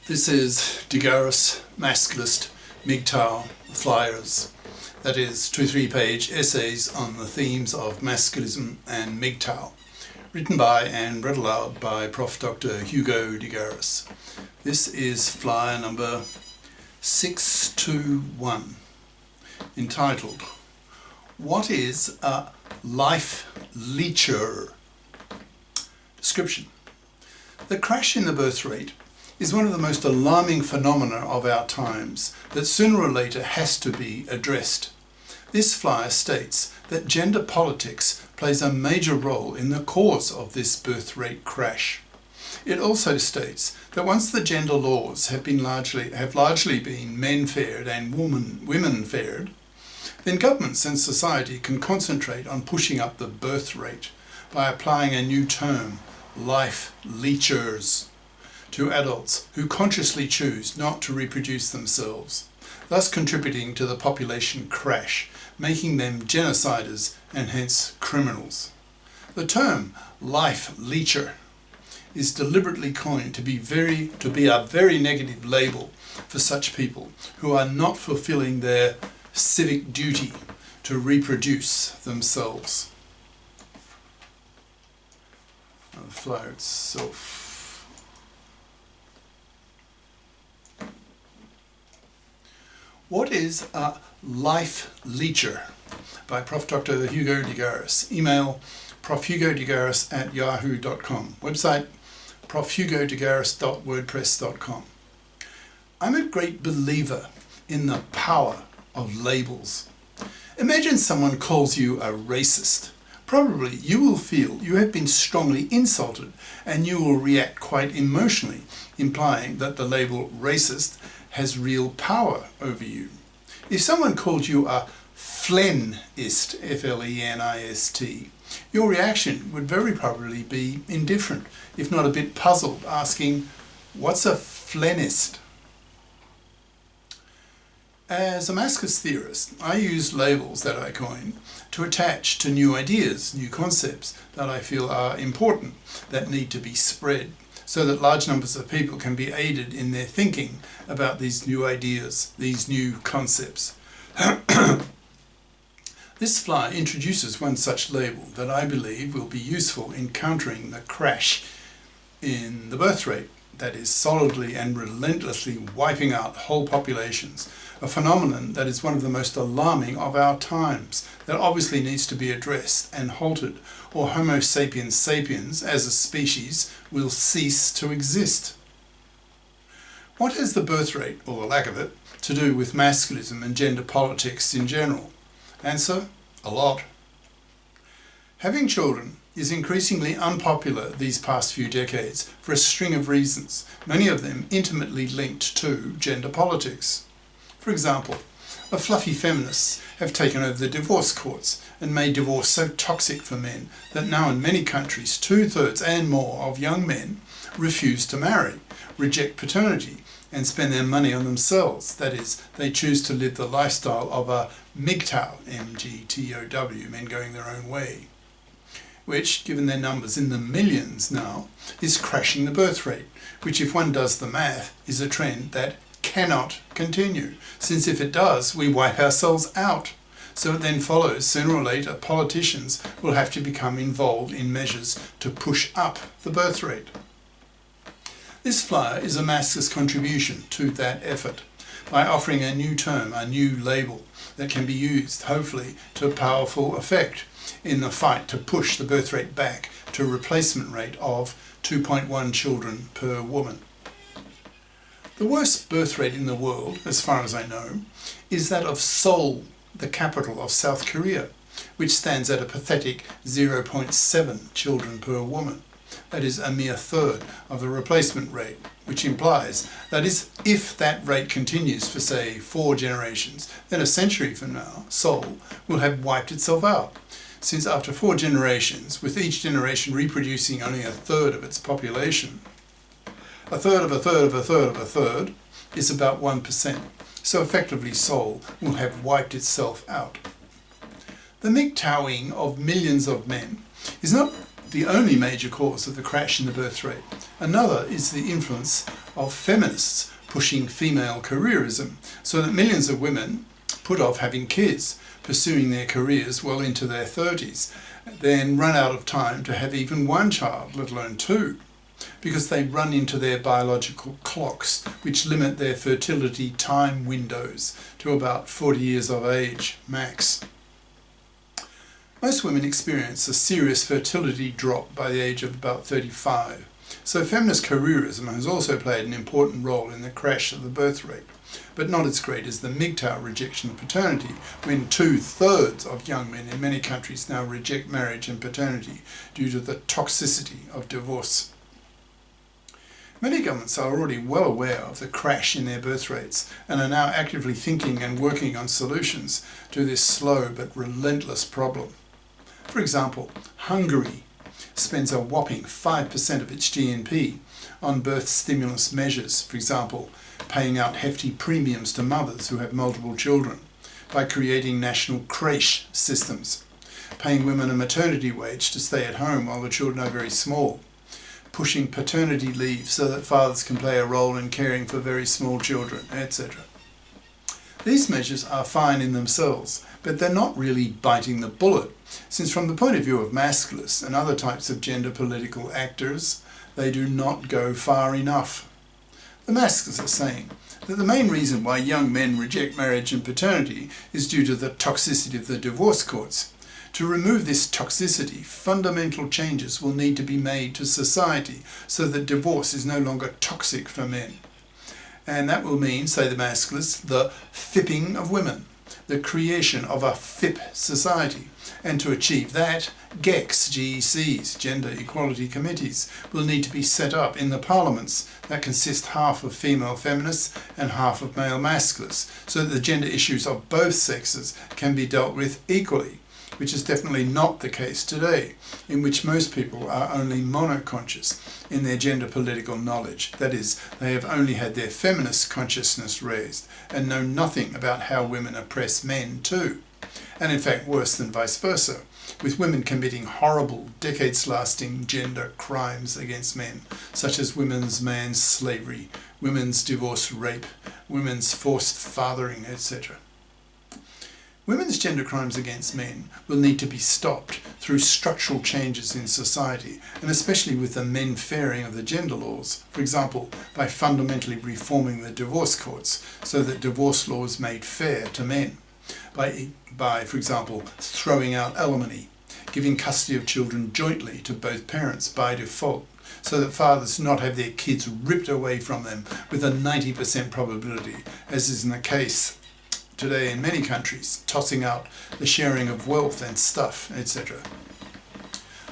This is Garis, Masculist, MGTOW, Flyers. That is 2 3-page essays on the themes of Masculism and MGTOW, written by and read aloud by Prof. Dr. Hugo de Garis. This is flyer number 621, entitled, What is a Life Leecher? Description. The crash in the birth rate is one of the most alarming phenomena of our times that sooner or later has to be addressed. This flyer states that gender politics plays a major role in the cause of this birth rate crash. It also states that once the gender laws have largely been men-fared and women-fared, then governments and society can concentrate on pushing up the birth rate by applying a new term, life leechers, to adults who consciously choose not to reproduce themselves, thus contributing to the population crash, making them genociders and hence criminals. The term life leecher is deliberately coined to be a very negative label for such people who are not fulfilling their civic duty to reproduce themselves. Now the flyer itself. What is a life leecher? By Prof. Dr. Hugo de Garis. Email profhugodegaris@yahoo.com. Website profhugodegaris.wordpress.com. I'm a great believer in the power of labels. Imagine someone calls you a racist. Probably you will feel you have been strongly insulted and you will react quite emotionally, implying that the label racist has real power over you. If someone called you a flenist, F-L-E-N-I-S-T, your reaction would very probably be indifferent, if not a bit puzzled, asking, what's a flenist? As a Masculist theorist, I use labels that I coin to attach to new ideas, new concepts that I feel are important, that need to be spread, so that large numbers of people can be aided in their thinking about these new ideas, these new concepts. This flyer introduces one such label that I believe will be useful in countering the crash in the birth rate that is solidly and relentlessly wiping out whole populations, a phenomenon that is one of the most alarming of our times that obviously needs to be addressed and halted, or Homo sapiens sapiens as a species will cease to exist. What has the birth rate, or the lack of it, to do with masculism and gender politics in general? Answer, a lot. Having children is increasingly unpopular these past few decades for a string of reasons, many of them intimately linked to gender politics. For example, the fluffy feminists have taken over the divorce courts and made divorce so toxic for men that now in many countries 2/3 and more of young men refuse to marry, reject paternity and spend their money on themselves. That is, they choose to live the lifestyle of a MGTOW, M-G-T-O-W, men going their own way, which, given their numbers in the millions now, is crashing the birth rate, which if one does the math is a trend that cannot continue, since if it does, we wipe ourselves out. So it then follows, sooner or later, politicians will have to become involved in measures to push up the birth rate. This flyer is a Masculist contribution to that effort by offering a new term, a new label that can be used, hopefully, to powerful effect in the fight to push the birth rate back to a replacement rate of 2.1 children per woman. The worst birth rate in the world, as far as I know, is that of Seoul, the capital of South Korea, which stands at a pathetic 0.7 children per woman. That is a mere third of the replacement rate, which implies that if that rate continues for, say, 4 generations, then a century from now, Seoul will have wiped itself out. Since after 4 generations, with each generation reproducing only a third of its population, a third of a third of a third of a third is about 1%. So effectively Seoul will have wiped itself out. The MGTOWing of millions of men is not the only major cause of the crash in the birth rate. Another is the influence of feminists pushing female careerism, so that millions of women put off having kids, pursuing their careers well into their 30s, then run out of time to have even one child, let alone two, because they run into their biological clocks, which limit their fertility time windows to about 40 years of age, max. Most women experience a serious fertility drop by the age of about 35. So feminist careerism has also played an important role in the crash of the birth rate, but not as great as the MGTOW rejection of paternity, when 2/3 of young men in many countries now reject marriage and paternity due to the toxicity of divorce. Many governments are already well aware of the crash in their birth rates and are now actively thinking and working on solutions to this slow but relentless problem. For example, Hungary spends a whopping 5% of its GNP on birth stimulus measures, for example, paying out hefty premiums to mothers who have multiple children, by creating national crèche systems, paying women a maternity wage to stay at home while the children are very small, pushing paternity leave so that fathers can play a role in caring for very small children, etc. These measures are fine in themselves, but they're not really biting the bullet, since from the point of view of Masculists and other types of gender political actors, they do not go far enough. The Masculists are saying that the main reason why young men reject marriage and paternity is due to the toxicity of the divorce courts. To remove this toxicity, fundamental changes will need to be made to society so that divorce is no longer toxic for men. And that will mean, say the Masculists, the fipping of women, the creation of a FIP society. And to achieve that, GECs, Gender Equality Committees, will need to be set up in the parliaments that consist half of female feminists and half of male Masculists, so that the gender issues of both sexes can be dealt with equally, which is definitely not the case today, in which most people are only monoconscious in their gender political knowledge. That is, they have only had their feminist consciousness raised and know nothing about how women oppress men too. And in fact worse than vice versa, with women committing horrible, decades-lasting gender crimes against men, such as women's manslavery, women's divorce rape, women's forced fathering, etc. Women's gender crimes against men will need to be stopped through structural changes in society, and especially with the men fairing of the gender laws, for example, by fundamentally reforming the divorce courts so that divorce law is made fair to men, by, for example, throwing out alimony, giving custody of children jointly to both parents by default, so that fathers not have their kids ripped away from them with a 90% probability, as is in the case today in many countries, tossing out the sharing of wealth and stuff, etc.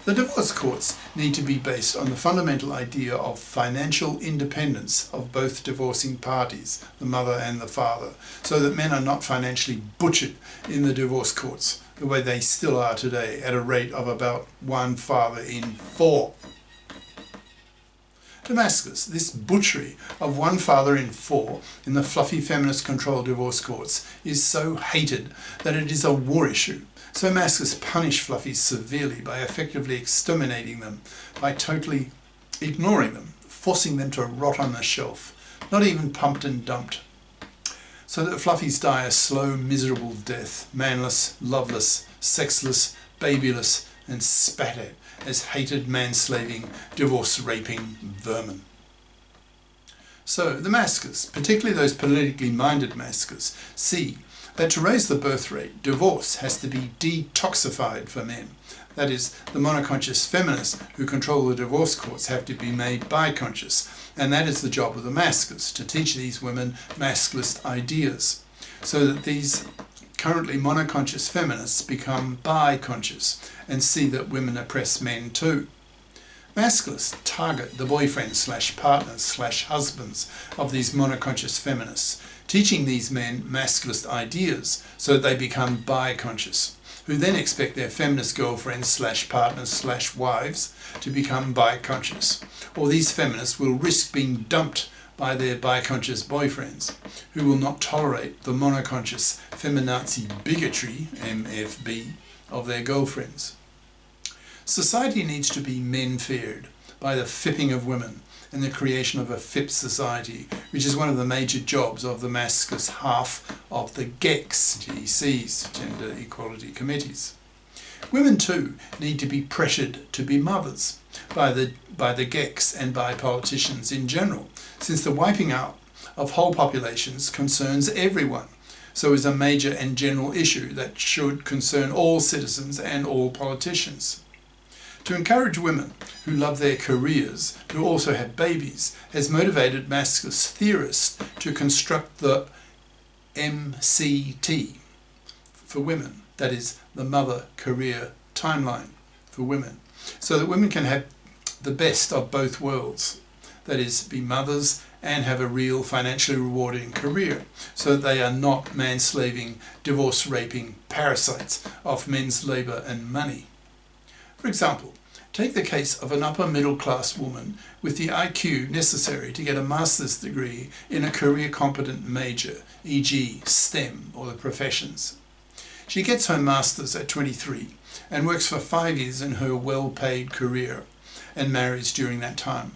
The divorce courts need to be based on the fundamental idea of financial independence of both divorcing parties, the mother and the father, so that men are not financially butchered in the divorce courts, the way they still are today, at a rate of about 1 father in 4. Damascus, this butchery of 1 father in 4 in the fluffy feminist-controlled divorce courts is so hated that it is a war issue. So Masculists punish fluffies severely by effectively exterminating them, by totally ignoring them, forcing them to rot on the shelf, not even pumped and dumped, so that fluffies die a slow, miserable death, manless, loveless, sexless, babyless, and spat at as hated, manslaving, divorce-raping vermin. So the Masculists, particularly those politically minded Masculists, see that to raise the birth rate, divorce has to be detoxified for men. That is, the monoconscious feminists who control the divorce courts have to be made biconscious, and that is the job of the Masculists, to teach these women Masculist ideas, so that these currently monoconscious feminists become bi-conscious and see that women oppress men too. Masculists target the boyfriends/partners/husbands of these monoconscious feminists, teaching these men Masculist ideas so that they become bi-conscious, who then expect their feminist girlfriends/partners/wives to become bi-conscious. Or these feminists will risk being dumped by their bi-conscious boyfriends, who will not tolerate the monoconscious feminazi bigotry, MFB, of their girlfriends. Society needs to be men-feared by the fipping of women and the creation of a FIP society, which is one of the major jobs of the Masculist half of the GECs, Gender Equality Committees. Women too need to be pressured to be mothers by the GECs and by politicians in general, since the wiping out of whole populations concerns everyone, so is a major and general issue that should concern all citizens and all politicians. To encourage women who love their careers to also have babies has motivated Masculist theorists to construct the MCT for women, that is, the mother career timeline for women, so that women can have the best of both worlds, that is, be mothers and have a real financially rewarding career, so that they are not manslaving, divorce-raping parasites of men's labour and money. For example, take the case of an upper middle class woman with the IQ necessary to get a master's degree in a career competent major, e.g. STEM or the professions. She gets her master's at 23 and works for 5 years in her well-paid career and marries during that time.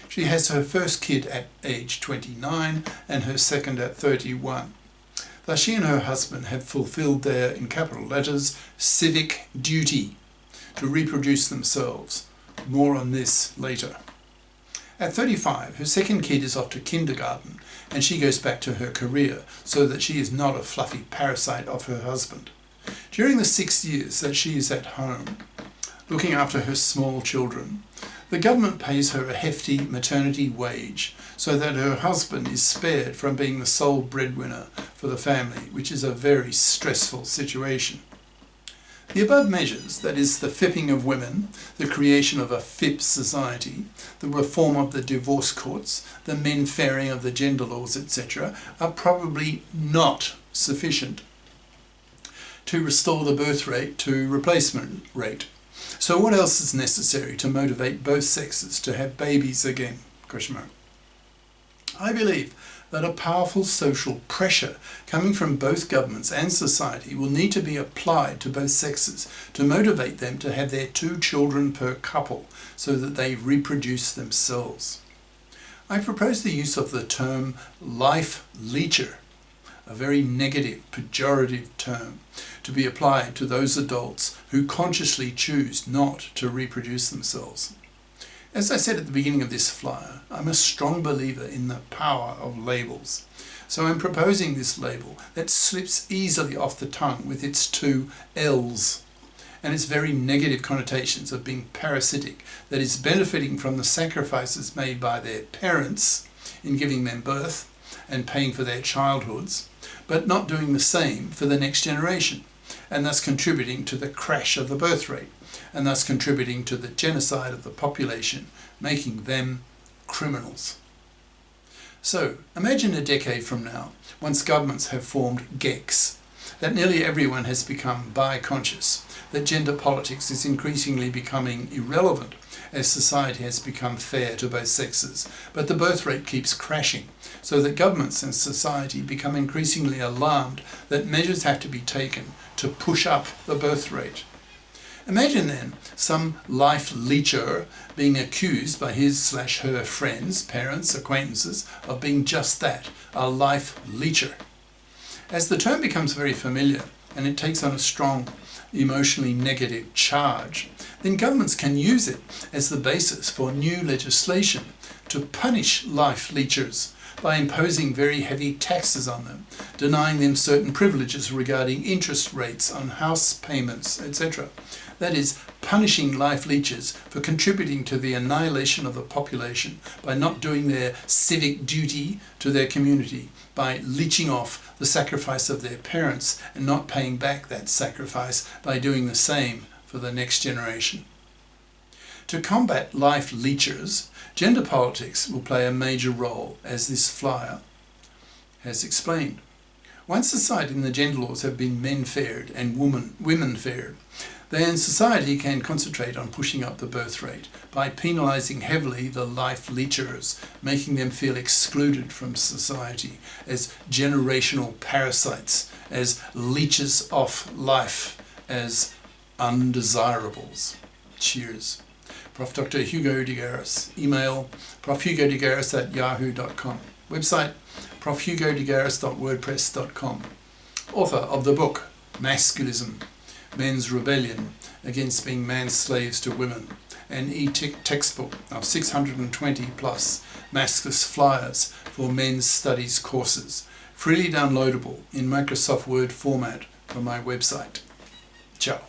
She has her first kid at age 29 and her second at 31. Thus she and her husband have fulfilled their, in capital letters, civic duty to reproduce themselves. More on this later. At 35, her second kid is off to kindergarten and she goes back to her career so that she is not a fluffy parasite of her husband. During the 6 years that she is at home, looking after her small children, the government pays her a hefty maternity wage so that her husband is spared from being the sole breadwinner for the family, which is a very stressful situation. The above measures, that is the fipping of women, the creation of a FIP society, the reform of the divorce courts, the men-fairing of the gender laws, etc., are probably not sufficient to restore the birth rate to replacement rate. So what else is necessary to motivate both sexes to have babies again? I believe that a powerful social pressure coming from both governments and society will need to be applied to both sexes to motivate them to have their 2 children per couple so that they reproduce themselves. I propose the use of the term life leecher, a very negative, pejorative term, to be applied to those adults who consciously choose not to reproduce themselves. As I said at the beginning of this flyer, I'm a strong believer in the power of labels. So I'm proposing this label that slips easily off the tongue with its 2 L's and its very negative connotations of being parasitic, that is benefiting from the sacrifices made by their parents in giving them birth and paying for their childhoods, but not doing the same for the next generation, and thus contributing to the crash of the birth rate, and thus contributing to the genocide of the population, making them criminals. So, imagine a decade from now, once governments have formed GECs, that nearly everyone has become bi-conscious, that gender politics is increasingly becoming irrelevant as society has become fair to both sexes, but the birth rate keeps crashing, so that governments and society become increasingly alarmed that measures have to be taken to push up the birth rate. Imagine then some life leecher being accused by his/her friends, parents, acquaintances of being just that, a life leecher. As the term becomes very familiar and it takes on a strong emotionally negative charge, then governments can use it as the basis for new legislation to punish life leechers by imposing very heavy taxes on them, denying them certain privileges regarding interest rates on house payments, etc. That is, punishing life leechers for contributing to the annihilation of the population by not doing their civic duty to their community, by leeching off the sacrifice of their parents and not paying back that sacrifice by doing the same for the next generation. To combat life leechers, gender politics will play a major role, as this flyer has explained. Once society and the gender laws have been men-faired and women-faired, then society can concentrate on pushing up the birth rate by penalising heavily the life leechers, making them feel excluded from society as generational parasites, as leeches off life, as undesirables. Cheers. Prof. Dr. Hugo de Garis. Email profhugodegaris@yahoo.com. Website profhugodegaris.wordpress.com. Author of the book Masculism, Men's Rebellion Against Being Man's Slaves to Women, an e-textbook of 620 plus Masculist flyers for men's studies courses, freely downloadable in Microsoft Word format from my website. Ciao.